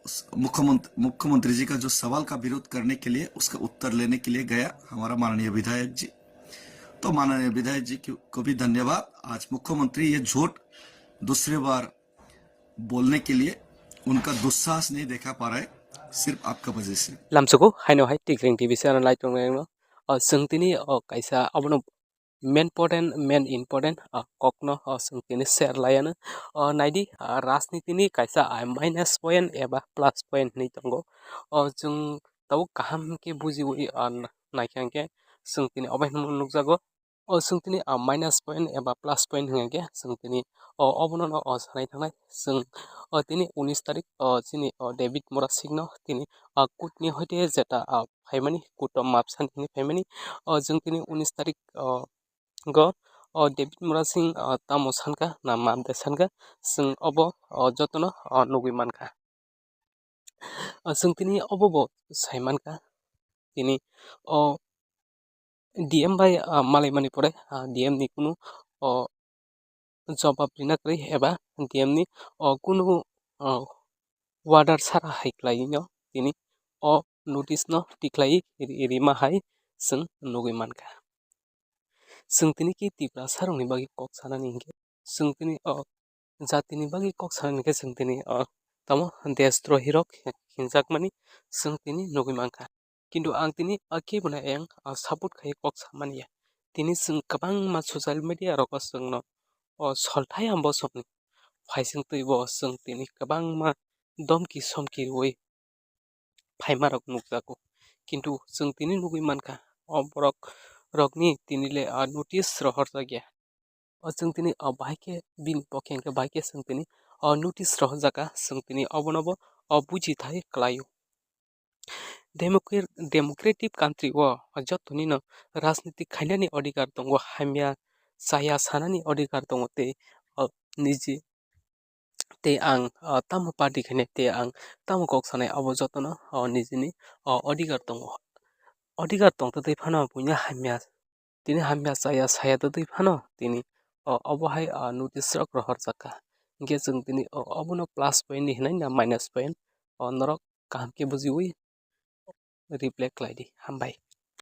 मुख्यमंत्री जी का जो सवाल का विरोध करने के लिए, उसका उत्तर लेने के लिए गया हमारा माननीय विधायक जी। तो माननीय विधायक जी को भी धन्यवाद। आज मुख्यमंत्री ये झूठ दूसरी बार बोलने के लिए उनका दुस्साहस नहीं देखा पा रहे, सिर्फ आपका वजह से। लामसुको हाइनो हाइ टिग्रिं टिभि चैनल लाइट दंनो जोंतिनि कायसा अबनो मेन इम्पोर्टेंट ककनो जोंतिनि शेयर लायानो नाइदि राजनीतिनि कायसा माइनस पॉइंट एबा प्लस पॉइंट नि दंगो जों ताव काहाम के बुजिवि नायखांके जोंतिनि अबाय नुकजागो जोंतिनि माइनस पॉइंट एबा प्लस पॉइंट होंगे जोंतिनि अबनो सानाय थांनाय जों तिनि 19 तारिख जिनि डेभिड मरासिंनो तिनि कुटनि हयते जेटा फाइमानि कुटम मापसानि फाइमानि जों तिनि 19 तारिख गो डेभिड मरासिं तामो सानका ना मामदे सानका जों अब जतन नुगै मानका जों तिनि अबो साइमानका तिनि डीएम बाय मालायमानि परे डीएम नि कुनु जवाब दिनाखै एबा डीएम नि कुनु वार्डार सारा हाइक्लाइनो तिनि नोटिस न टिक्लाई रिमा हाइ जों नुगै मानका जों तिनि कि तिब्रा सारंनि बागै कक सानानि इंगे जों तिनि जातिनि बागै कक सानानि के जों तिनि तमो देशद्रोही रक हिंसाक मानि जों तिनि नुगै मानका किन्तु आं तिनि के बुना एं सपोर्ट खाय कक सामानिया तिनि जों गोबां मा ससियेल मिडिया रक जोंनो सलथाय आंबो समनि फाइसों तैबो जों तिनि गोबां मा दमकि समकि वै फाइमारक नुकजागो किन्तु जों तिनि नुगै मानका बरक रकनि तिनिले नोटिस रहर जागिया जों तिनि बाइके बिन पखेंके बाइके जों तिनि नोटिस रह जागा जों तिनि अबनबो बुझि थाय क्लायो डेमोक्रेटिक कान्ट्री जतनि न राजनीतिक खायनानि अधिकार दंगो हामिया साया सानानि अधिकार दंगो ते निजि ते आं तामो पार्टी खाने ते आं तामो कक सानाय अब जतन निजिनि अधिकार दंगो अधिकार दं तै फानो बुइना हामिया तिनि हामिया साया तै फानो तिनि अबहाय नोटिस रक रहर जाका इंगे जों तिनि अबनो प्लस पॉइंट नि हनाय ना माइनस पॉइंट नरक काम के बुजिवि रिप्लाई क्लाइदि हामबाय।